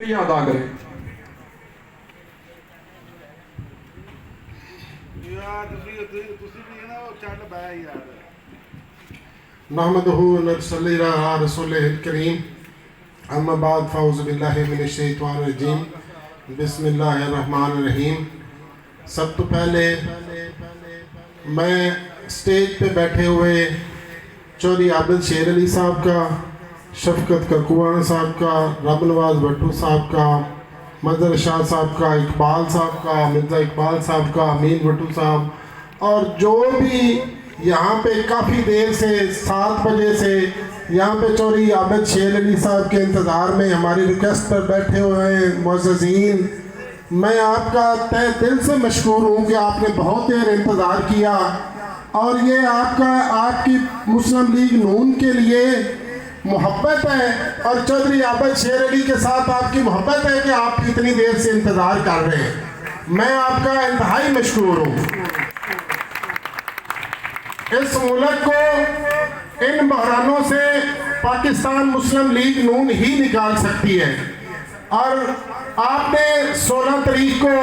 ادا کریں. نحمدہ ونصلی علی رسولہ الکریم اما بعد فاعوذ باللہ من الشیطان الرجیم بسم اللہ الرحمن الرحیم. سب تو پہلے میں سٹیج پہ بیٹھے ہوئے چودھری عابد شیر علی صاحب کا، شفقت ککوان صاحب کا، رب نواز بھٹو صاحب کا، مظہر شاہ صاحب کا، اقبال صاحب کا، مرزا اقبال صاحب کا، امین بھٹو صاحب، اور جو بھی یہاں پہ کافی دیر سے 7 بجے سے یہاں پہ چودھری عابد شیر علی صاحب کے انتظار میں ہماری ریکویسٹ پر بیٹھے ہوئے ہیں معززین، میں آپ کا تہ دل سے مشکور ہوں کہ آپ نے بہت دیر انتظار کیا. اور یہ آپ کی مسلم لیگ نون کے لیے محبت ہے، اور چودھری عابد شیر علی کے ساتھ آپ کی محبت ہے کہ آپ اتنی دیر سے انتظار کر رہے ہیں. میں آپ کا انتہائی مشکور ہوں. اس ملک کو ان بحرانوں سے پاکستان مسلم لیگ نون ہی نکال سکتی ہے. اور آپ نے 16 تاریخ کو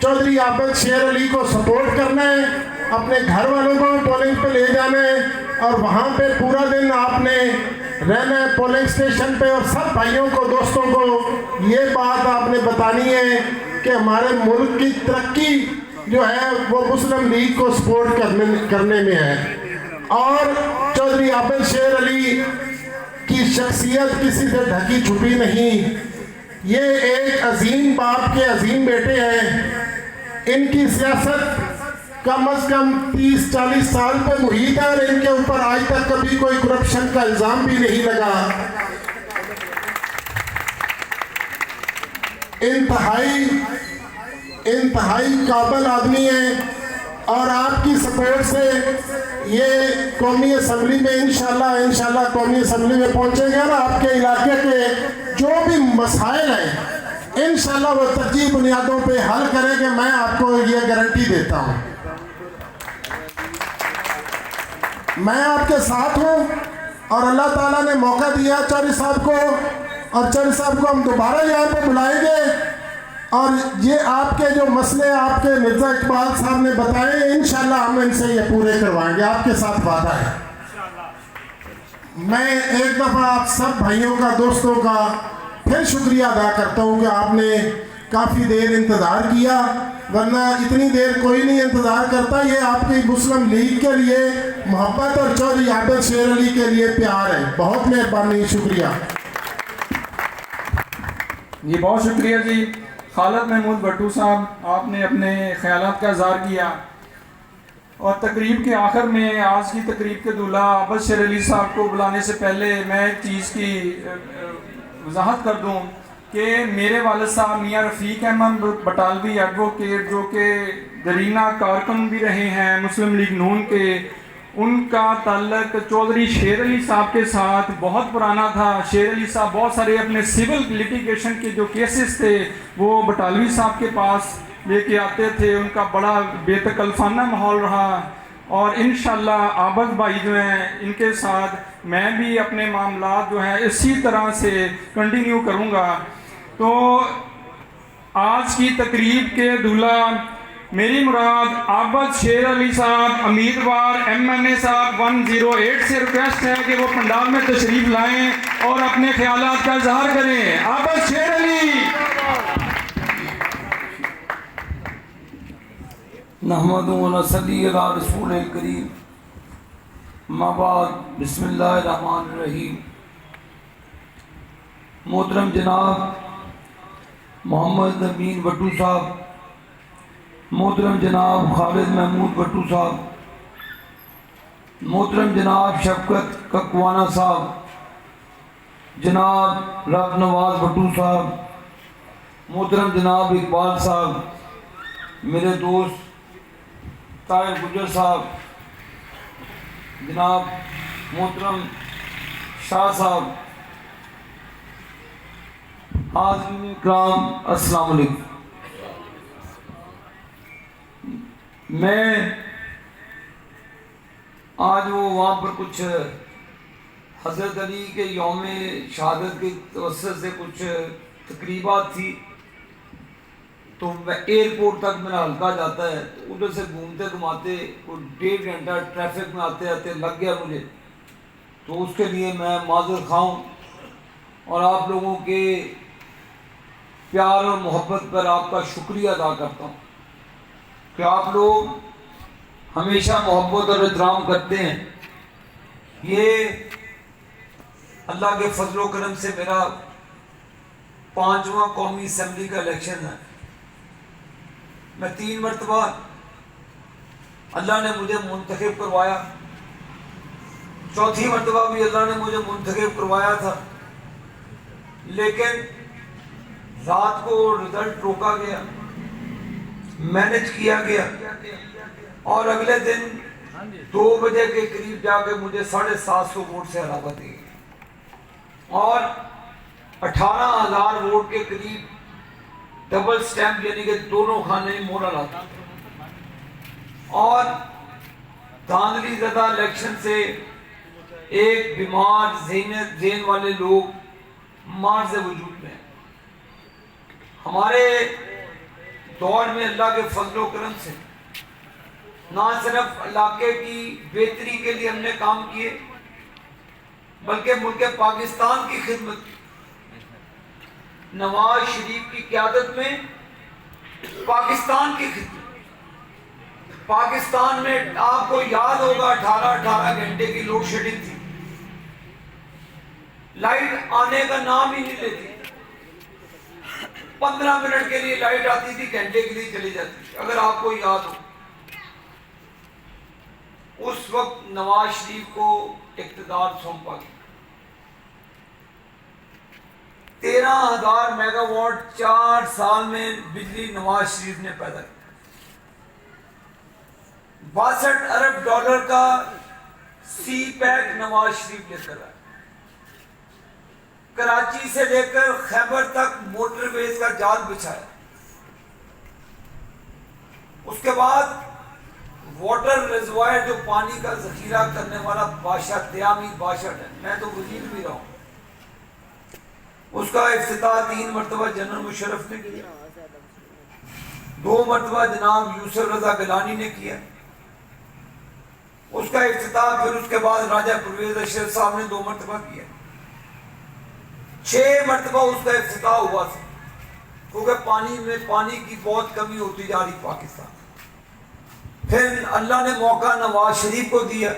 چودھری عابد شیر علی کو سپورٹ کرنا ہے، اپنے گھر والوں کو پولنگ پہ لے جانا ہے، اور وہاں پہ پورا دن آپ نے رہنا ہے پولنگ سٹیشن پہ. اور سب بھائیوں کو، دوستوں کو یہ بات آپ نے بتانی ہے کہ ہمارے ملک کی ترقی جو ہے وہ مسلم لیگ کو سپورٹ کرنے میں ہے. اور چودھری عابد شیر علی کی شخصیت کسی سے ڈھکی چھپی نہیں. یہ ایک عظیم باپ کے عظیم بیٹے ہیں. ان کی سیاست کم از کم 30-40 سال پہ محیط ہے، اور ان کے اوپر آج تک کبھی کوئی کرپشن کا الزام بھی نہیں لگا. انتہائی قابل آدمی ہیں، اور آپ کی سپورٹ سے یہ قومی اسمبلی میں انشاءاللہ قومی اسمبلی میں پہنچیں گے، اور آپ کے علاقے کے جو بھی مسائل ہیں انشاءاللہ وہ ترجیحی بنیادوں پہ حل کریں گے. میں آپ کو یہ گارنٹی دیتا ہوں. میں آپ کے ساتھ ہوں، اور اللہ تعالیٰ نے موقع دیا چودھری صاحب کو، اور چودھری صاحب کو ہم دوبارہ یہاں پہ بلائیں گے. اور یہ آپ کے جو مسئلے آپ کے مرزا اقبال صاحب نے بتائے انشاءاللہ ہم ان سے یہ پورے کروائیں گے. آپ کے ساتھ وعدہ ہے. میں ایک دفعہ آپ سب بھائیوں کا، دوستوں کا پھر شکریہ ادا کرتا ہوں کہ آپ نے کافی دیر انتظار کیا، ورنہ اتنی دیر کوئی نہیں انتظار کرتا. یہ آپ کی مسلم لیگ کے لیے محبت اور چودھری عابد شیر علی کے لیے پیار ہے. بہت مہربانی، شکریہ. جی بہت شکریہ جی. خالد محمود بھٹو صاحب، آپ نے اپنے خیالات کا اظہار کیا. اور تقریب کے آخر میں، آج کی تقریب کے دولہا عابد شیر علی صاحب کو بلانے سے پہلے میں ایک چیز کی وضاحت کر دوں کہ میرے والد صاحب میاں رفیق احمد بٹالوی ایڈوکیٹ، جو کہ دیرینہ کارکن بھی رہے ہیں مسلم لیگ نون کے، ان کا تعلق چودھری شیر علی صاحب کے ساتھ بہت پرانا تھا. شیر علی صاحب بہت سارے اپنے سول لیٹیگیشن کے جو کیسز تھے وہ بٹالوی صاحب کے پاس لے کے آتے تھے. ان کا بڑا بے تکلفانہ ماحول رہا، اور انشاءاللہ عابد بھائی جو ہیں ان کے ساتھ میں بھی اپنے معاملات جو ہیں اسی طرح سے کنٹینیو کروں گا. تو آج کی تقریب کے دولہا میری مراد عابد شیر علی صاحب، امیدوار MNA صاحب 108 سے ریکویسٹ ہے کہ وہ پنڈال میں تشریف لائیں اور اپنے خیالات کا اظہار کریں. عابد شیر علی. نحمدہ ونصلی علی رسول الکریم اما بعد بسم اللہ الرحمن الرحیم. محترم جناب محمد امین بھٹو صاحب، محترم جناب خالد محمود بھٹو صاحب، محترم جناب شفقت ککوانہ صاحب، جناب رب نواز بھٹو صاحب، محترم جناب اقبال صاحب، میرے دوست طاہر گجر صاحب، جناب محترم شاہ صاحب، حاضرین اکرام السلام علیکم. میں آج وہاں پر کچھ حضرت علی کے یوم شہادت کی توسط سے کچھ تقریبات تھی تو میں ایئرپورٹ تک میرا حلقہ جاتا ہے، تو ادھر سے گھومتے گھماتے کوئی 1.5 گھنٹہ ٹریفک میں آتے آتے لگ گیا مجھے، تو اس کے لیے میں معذر خواہ ہوں، اور آپ لوگوں کے پیار اور محبت پر آپ کا شکریہ ادا کرتا ہوں کہ آپ لوگ ہمیشہ محبت اور احترام کرتے ہیں۔ یہ اللہ کے فضل و کرم سے میرا 5واں قومی اسمبلی کا الیکشن ہے۔ میں 3 مرتبہ اللہ نے مجھے منتخب کروایا، 4تھی مرتبہ بھی اللہ نے مجھے منتخب کروایا تھا، لیکن رات کو رزلٹ روکا گیا، مینج کیا گیا، اور اگلے دن 2 بجے کے قریب جا کے مجھے 750 ووٹ سے ہراوت دی گئی، اور 18,000 ووٹ کے قریب ڈبل سٹیمپ یعنی کہ دونوں خانے مورا لاتا، اور دھاندلی زدہ الیکشن سے ایک بیمار ذہن والے لوگ مارز وجود میں ہیں۔ ہمارے دور میں اللہ کے فضل و کرم سے نہ صرف علاقے کی بہتری کے لیے ہم نے کام کیے، بلکہ ملک پاکستان کی خدمت کی۔ نواز شریف کی قیادت میں پاکستان کی خدمت، پاکستان میں آپ کو یاد ہوگا 18 گھنٹے کی لوڈ شیڈنگ تھی، لائٹ آنے کا نام ہی نہیں لیتی، 15 منٹ کے لیے لائٹ آتی تھی، گھنٹے کے لیے چلی جاتی تھی، اگر آپ کو یاد ہو۔ اس وقت نواز شریف کو اقتدار سونپا گیا، 13,000 میگا واٹ 4 سال میں بجلی نواز شریف نے پیدا کی، 62 ارب ڈالر کا سی پیک نواز شریف لے کر آئے، کراچی سے لے کر خیبر تک موٹر ویز کا جال بچھایا، اس کے بعد واٹر ریزروائر جو پانی کا ذخیرہ کرنے والا بادشاہ دیامی بادشاہ ہے، میں تو وزیر بھی رہا ہوں، اس کا افتتاح 3 مرتبہ جنرل مشرف نے کیا، 2 مرتبہ جناب یوسف رضا گیلانی نے کیا، اس کا افتتاح پھر اس کے بعد راجہ پرویز اشرف صاحب نے 2 مرتبہ کیا، 6 مرتبہ اس کا افتتاح ہوا تھا، کیونکہ پانی کی بہت کمی ہوتی جا رہی پاکستان۔ پھر اللہ نے موقع نواز شریف کو دیا،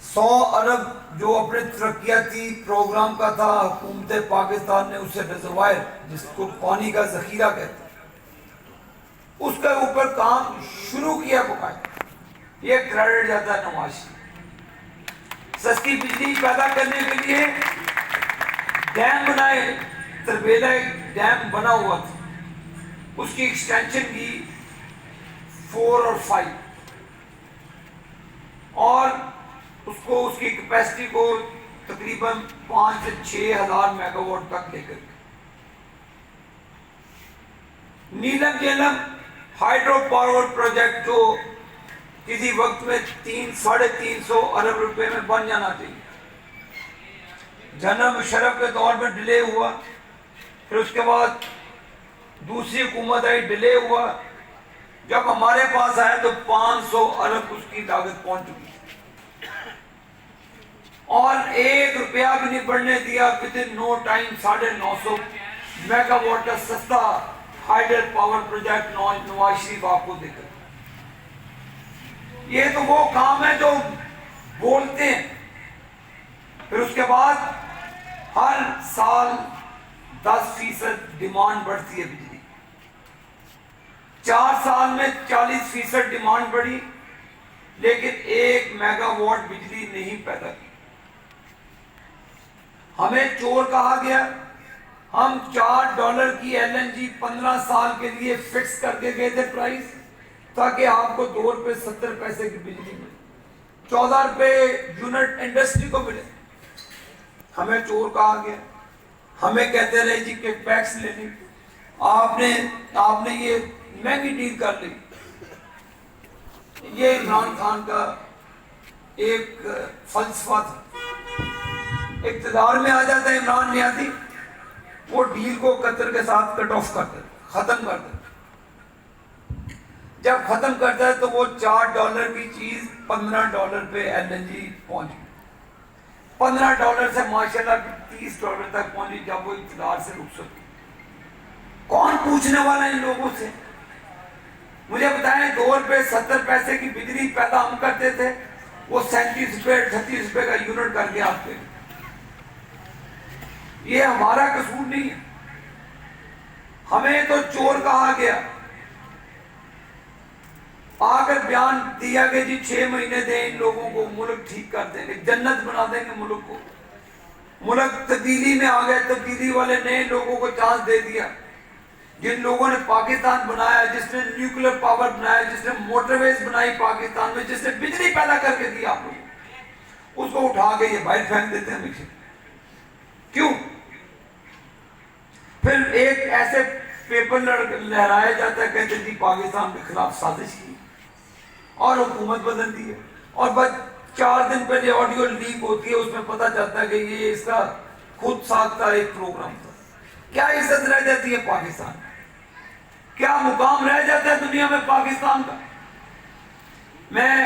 100 ارب جو اپنے ترقیاتی پروگرام کا تھا، حکومت پاکستان نے اسے ریزروائر جس کو پانی کا ذخیرہ کہتے ہیں، اس کے اوپر کام شروع کیا بقایا، یہ کریڈٹ جاتا ہے نواز شریف۔ سستی بجلی پیدا کرنے کے لیے ڈیم بنائے، تربیلا ایک ڈیم بنا ہوا تھا، اس کی ایکسٹینشن کی 4 اور 5، اور اس کی کیپیسٹی کو تقریباً 5 سے 6 ہزار میگا واٹ تک لے کر گئے۔ نیلم جیلم ہائیڈرو پاور پروجیکٹ جو کسی وقت میں 300-350 ارب روپے میں بن جانا چاہیے، جنرل مشرف کے دور میں ڈیلے ہوا، پھر اس کے بعد دوسری حکومت آئی، ڈیلے ہوا، جب ہمارے پاس آئے تو 500 ارب اس کی لاگت پہنچ چکی، اور 1 روپیہ بھی نہیں بڑھنے دیا۔ within no time 950 mega what کا سستا ہائیڈر پاور پروجیکٹ نواز شریف آپ کو دے کر۔ یہ تو وہ کام ہے جو بولتے ہیں، پھر اس کے بعد ہر سال 10% ڈیمانڈ بڑھتی ہے بجلی، 4 سال میں 40% ڈیمانڈ بڑھی، لیکن 1 میگا واٹ بجلی نہیں پیدا کی۔ ہمیں چور کہا گیا، ہم $4 کی LNG 15 سال کے لیے فکس کر کے گئے تھے پرائز، تاکہ آپ کو 2 روپے 70 پیسے کی بجلی ملے، 14 روپے یونٹ انڈسٹری کو ملے۔ ہمیں چور کہا گیا، ہمیں کہتے رہے جی کہ ٹیکس لینی، آپ نے یہ مہنگی ڈیل کر لی۔ یہ عمران خان کا ایک فلسفہ تھا، اقتدار میں آ جاتا ہے عمران نیازی، وہ ڈیل کو قطر کے ساتھ کٹ آف کر دیتا، ختم کر دیتا۔ جب ختم کرتا ہے تو وہ $4 کی چیز $15 پہ LNG پہنچ گئی، $15 سے ماشاءاللہ $30 تک پہنچی جب وہ اقتدار سے رخصت کی۔ کون پوچھنے والا ان لوگوں سے؟ مجھے بتائیں 2 روپے 70 پیسے کی بجلی پیدا ہم کرتے تھے، وہ 37 روپے 38 روپے کا یونٹ کر کے آپ کے، یہ ہمارا قصور نہیں ہے، ہمیں تو چور کہا گیا۔ آ کر بیان دیا کہ جی 6 مہینے دیں ان لوگوں کو، ملک ٹھیک کر دیں گے، جنت بنا دیں گے ملک کو۔ ملک تبدیلی میں آ گئے، تبدیلی والے نئے لوگوں کو چانس دے دیا۔ جن لوگوں نے پاکستان بنایا، جس نے نیوکلیر پاور بنایا، جس نے موٹر ویز بنائی پاکستان میں، جس نے بجلی پیدا کر کے دی آپ لوگوں، اس کو اٹھا کے یہ باہر پھینک دیتے ہیں ہمیشہ۔ کیوں؟ پھر ایک ایسے پیپر لہرایا جاتا ہے، کہتے ہیں جی پاکستان کے خلاف سازش کی اور حکومت بدل دی ہے، اور بس 4 دن پہلے آڈیو لیک ہوتی ہے، اس میں پتہ چلتا ہے کہ یہ اس کا خود ساختہ ایک پروگرام تھا۔ کیا عزت رہ جاتی ہے پاکستان، کیا مقام رہ جاتا ہے دنیا میں پاکستان کا؟ میں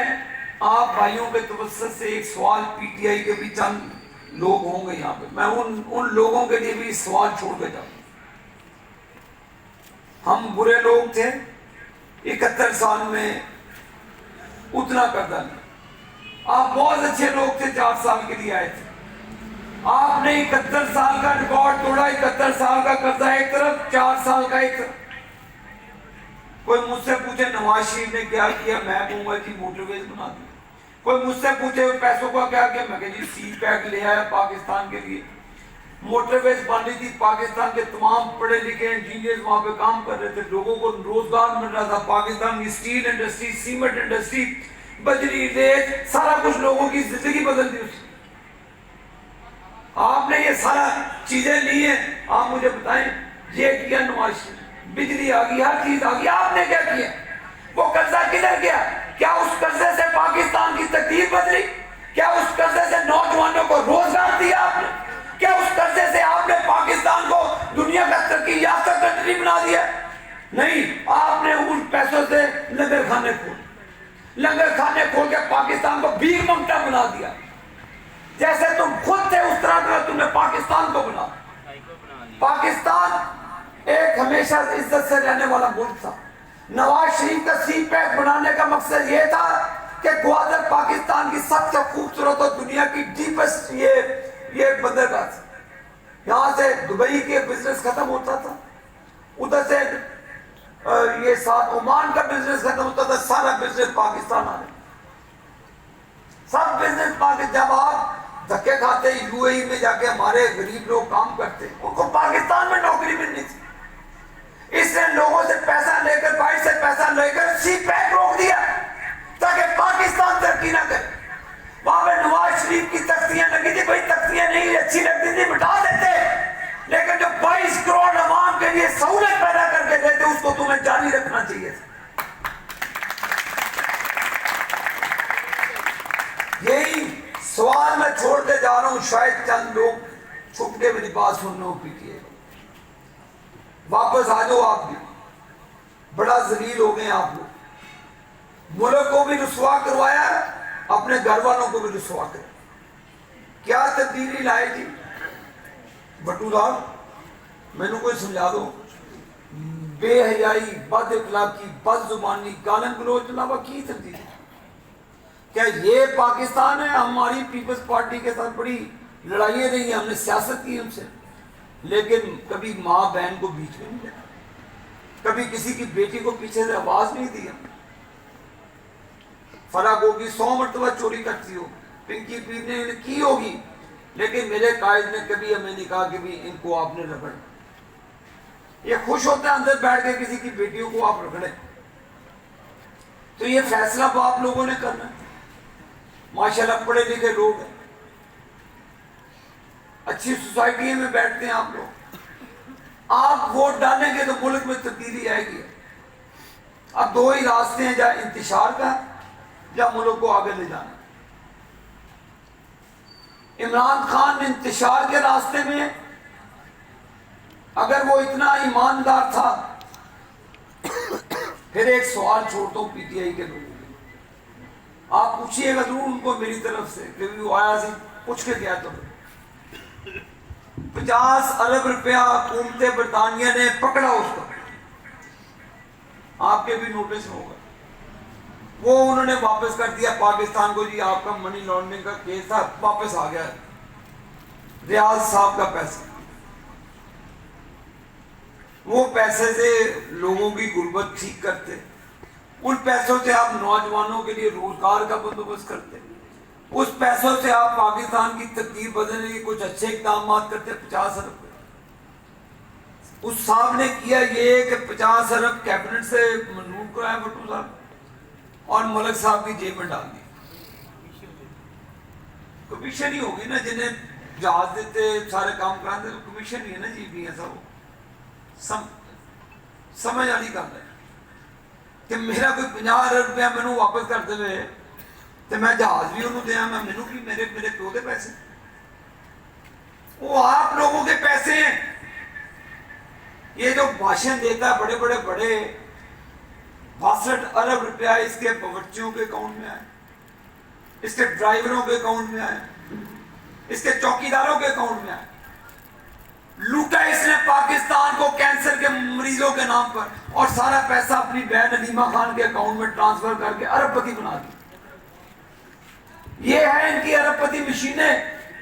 آپ بھائیوں کے توسط سے ایک سوال، پی ٹی آئی کے بھی چند لوگ ہوں گے یہاں پہ، میں ان لوگوں کے لیے بھی سوال چھوڑ کے جاؤں۔ ہم برے لوگ تھے، 71 سال میں اتنا قرضہ نہیں۔ آپ بہت اچھے لوگ تھے، 4 سال کے لیے آئے تھے، آپ نے 71 سال کا ریکارڈ توڑا۔ 71 سال کا قرضہ ایک طرف، 4 سال کا ایک طرف۔ کوئی مجھ سے پوچھے نواز شریف نے کیا کیا، میں کہوں گا جی موٹر ویز بنا دی۔ کوئی مجھ سے پوچھے پیسوں کا کیا کیا، میں کہ جی سی پیک لے آیا پاکستان کے لیے، موٹر ویز بن رہی تھی، پاکستان کے تمام پڑھے لکھے انجینئرز وہاں پہ کام کر رہے تھے، لوگوں کو روزگار مل رہا تھا۔ پاکستان کی اسٹیل انڈسٹری، سیمنٹ انڈسٹری، بجری، ریت، سارا کچھ لوگوں کی زندگی بدل دی اس نے۔ آپ نے یہ سارا چیزیں لی ہیں، آپ مجھے بتائیں یہ کیا نواز شریف، بجلی آ گئی، ہر چیز آ گئی، آپ نے کیا کیا؟ وہ قرضہ کدھر گیا؟ کیا اس قرضے سے پاکستان کی تقدیر بدلی؟ کیا اس قرضے سے نوجوانوں کو روزگار دیا آپ نے؟ کیا اس قرضے سے آپ نے پاکستان کو دنیا کا ترقی یافتہ کنٹری بنا دیا؟ نہیں، آپ نے ان پیسوں سے لنگر خانے کھول کے پاکستان کو بھیک منگتا بنا دیا۔ جیسے تم خود تھے اس طرح تم نے پاکستان کو بنا۔ پاکستان ایک ہمیشہ عزت سے رہنے والا ملک تھا۔ نواز شریف کا سی پیک بنانے کا مقصد یہ تھا کہ گوادر پاکستان کی سب سے خوبصورت اور دنیا کی ڈیپسٹ یہ بندرگاہ تھی۔ یہاں سے دبئی کے بزنس ختم ہوتا تھا، ادھر سے یہ ساتھ عمان کا بزنس ختم ہوتا تھا، سارا بزنس پاکستان آ رہا، سب بزنس پاکستان۔ جب آپ دھکے کھاتے یو اے ای میں جا کے، ہمارے غریب لوگ کام کرتے، ان کو پاکستان میں نوکری ملنی تھی، اس نے لوگوں سے پیسہ لے کر، باہر سے پیسہ لے کر سی پیک روک دیا تاکہ پاکستان ترقی نہ کرے۔ وہاں پہ نواز شریف کی تختیاں لگی تھی، بھائی تختیاں نہیں اچھی لگتی تھی بٹھا دیتے، لیکن جو 22 کروڑ عوام کے لیے سہولت پیدا کر کے دیتے، اس کو تمہیں جاری رکھنا چاہیے تھا۔ یہی سوال میں چھوڑتے جا رہا ہوں، شاید چند لوگ چھپ کے میری بات سن لو، پیٹیے واپس آ جاؤ۔ آپ بھی بڑا ذلیل ہو گئے، آپ لوگ ملک کو بھی رسوا کروایا، اپنے گھر والوں کو بھی رسوا کرے۔ کیا تبدیلی لائے گی بٹو صاحب؟ میں نے کوئی سمجھا دو۔ بے حیائی، بد اخلاقی، بد زبانی، گالن گلوچ علاوہ کی تبدیلی؟ کیا یہ پاکستان ہے؟ ہماری پیپلز پارٹی کے ساتھ بڑی لڑائیاں رہی ہیں، ہم نے سیاست کی ان سے، لیکن کبھی ماں بہن کو بیچ میں نہیں لیا، کبھی کسی کی بیٹی کو پیچھے سے آواز نہیں دیا۔ فرق ہوگی 100 مرتبہ چوری کرتی ہو، پنکی پیر نے کی ہوگی، لیکن میرے قائد نے کبھی ہمیں نہیں کہا کہ بھی ان کو آپ نے رگڑ۔ یہ خوش ہوتے ہیں اندر بیٹھ کے کسی کی بیٹیوں کو آپ رگڑیں، تو یہ فیصلہ آپ لوگوں نے کرنا ہے۔ ماشاءاللہ پڑھے لکھے لوگ ہیں، اچھی سوسائٹی میں بیٹھتے ہیں آپ لوگ، آپ ووٹ ڈالیں گے تو ملک میں تبدیلی آئے گی۔ اب 2 ہی راستے ہیں، یا انتشار کا یا ملک کو آگے لے جانا۔ عمران خان انتشار کے راستے میں، اگر وہ اتنا ایماندار تھا، پھر ایک سوال چھوڑتا ہوں پی ٹی آئی کے لوگوں کو، آپ پوچھیے گا ضرور ان کو میری طرف سے کہ وہ آیا سی پوچھ کے گیا تو 50 ارب روپیہ حکومت برطانیہ نے پکڑا اس کا، آپ کے بھی نوٹس ہوگا، وہ انہوں نے واپس کر دیا پاکستان کو، جی آپ کا منی لانڈرنگ کا کیس تھا، واپس آ گیا ریاض صاحب کا پیسہ۔ وہ پیسے سے لوگوں کی غربت ٹھیک کرتے، ان پیسوں سے آپ نوجوانوں کے لیے روزگار کا بندوبست کرتے، اس پیسوں سے آپ پاکستان کی تقدیر بدلنے کے کچھ اچھے اقدامات کرتے۔ 50 ارب اس صاحب نے کیا یہ کہ 50 ارب کیبنٹ سے منظور کرایا بھٹو صاحب اور ملک صاحب کی جیب میں ڈال دی۔ کمیشن ہی ہوگی نا، جنہیں جہاز دیتے سارے کام کراتے تو کمیشن ہی ہے نا جی، بھی ایسا ہو سمجھ آنی کر ہے کہ میرا کوئی 50 ارب روپیہ میں واپس کر دے تو میں جہاز بھی انہوں دیا، میں مینوں کی میرے پیو کے پیسے، وہ آپ لوگوں کے پیسے ہیں۔ یہ جو بھاشن دیتا ہے بڑے بڑے 62 ارب روپیہ اس کے باورچیوں کے اکاؤنٹ میں آئے، اس کے ڈرائیوروں کے اکاؤنٹ میں آئے، اس کے چوکیداروں کے اکاؤنٹ میں آئے، لوٹا اس نے پاکستان کو کینسر کے مریضوں کے نام پر، اور سارا پیسہ اپنی بہن علیمہ خان کے اکاؤنٹ میں ٹرانسفر کر کے ارب پتی بنا دی۔ یہ ہے ان کی ارب پتی مشینیں،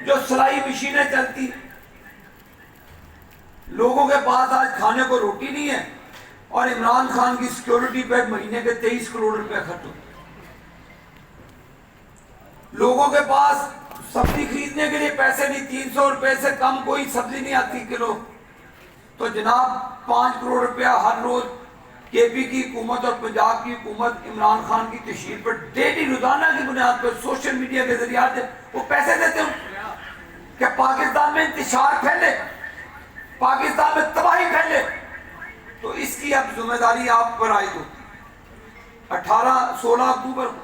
جو سلائی مشینیں چلتی، لوگوں کے پاس آج کھانے کو روٹی نہیں ہے، اور عمران خان کی سیکیورٹی پہ مہینے کے 23 کروڑ روپے خرچ ہوتے، لوگوں کے پاس سبزی خریدنے کے لیے پیسے نہیں، 300 روپے سے کم کوئی سبزی نہیں آتی کلو، تو جناب 5 کروڑ روپیہ ہر روز کے پی کی حکومت اور پنجاب کی حکومت عمران خان کی تشہیر پر ڈیلی روزانہ کی بنیاد پر سوشل میڈیا کے ذریعے وہ پیسے دیتے ہیں کہ پاکستان میں انتشار پھیلے، پاکستان میں تباہی پھیلے، تو اس کی اب ذمہ داری آپ پر عائد ہوتی۔ 16 اکتوبر کو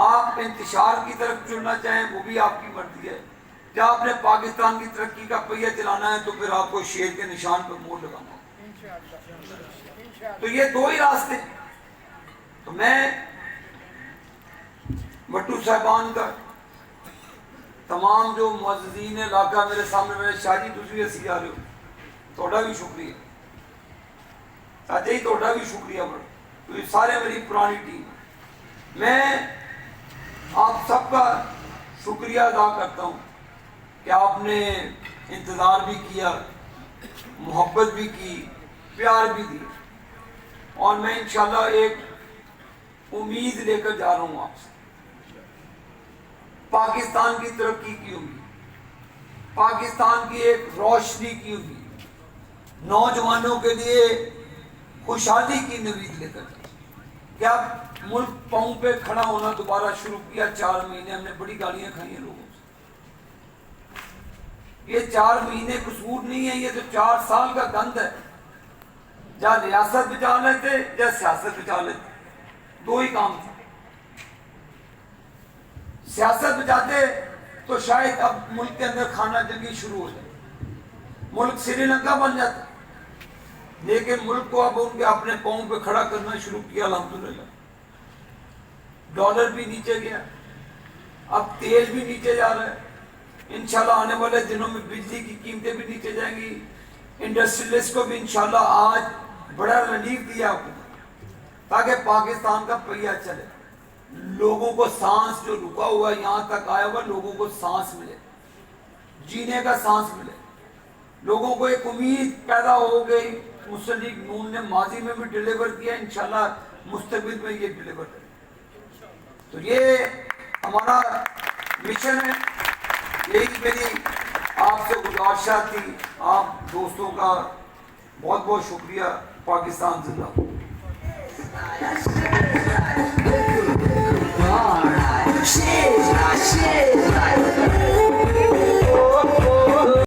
آپ انتشار کی طرف چلنا چاہیں وہ بھی آپ کی مرضی ہے، جب آپ نے پاکستان کی ترقی کا پہیہ چلانا ہے تو پھر آپ کو شیر کے نشان پر مور لگانا ہے۔ تو یہ دو ہی راستے، تو میں بھٹو صاحبان کا تمام جو معززین علاقہ میرے سامنے میرے شاہ جی دوسری ہسی آ رہے ہو، توڑا بھی شکریہ، چاچا ہی توڑا بھی شکریہ بڑا، تو یہ سارے میری پرانی ٹیم، میں آپ سب کا شکریہ ادا کرتا ہوں کہ آپ نے انتظار بھی کیا، محبت بھی کی، پیار بھی دیا، اور میں انشاءاللہ ایک امید لے کر جا رہا ہوں آپ سے، پاکستان کی ترقی کی امید، پاکستان کی ایک روشنی کی امید، نوجوانوں کے لیے خوشحالی کی نوید لے کر کہ اب ملک پاؤں پہ کھڑا ہونا دوبارہ شروع کیا۔ 4 مہینے ہم نے بڑی گالیاں کھائی ہیں لوگوں سے، یہ 4 مہینے قصور نہیں ہے، یہ تو 4 سال کا گند ہے، یا ریاست بچا لیتے یا سیاست بچا لیتے، دو ہی کام تھا۔ سیاست بچاتے تو شاید اب ملک کے اندر خانہ جنگی شروع ہو جائے، ملک سری لنکا بن جاتا، لیکن ملک کو اب ان کے اپنے پاؤں پہ کھڑا کرنا شروع کیا الحمدللہ، ڈالر بھی نیچے گیا، اب تیل بھی نیچے جا رہا ہے، انشاءاللہ آنے والے دنوں میں بجلی کی قیمتیں بھی نیچے جائیں گی، انڈسٹریلسٹ کو بھی انشاءاللہ آج بڑا ریلیف دیا حکومت تاکہ پاکستان کا پہیہ چلے، لوگوں کو سانس جو رکا ہوا یہاں تک آیا ہوا، لوگوں کو سانس ملے، جینے کا سانس ملے، لوگوں کو ایک امید پیدا ہو گئی۔ مسلم لیگ نون نے ماضی میں بھی ڈیلیور کیا، انشاءاللہ مستقبل میں یہ ڈیلیور کرے، تو یہ ہمارا مشن ہے، یہی میری آپ سے گزارشات تھی۔ آپ دوستوں کا بہت بہت شکریہ، پاکستان زندہ باد۔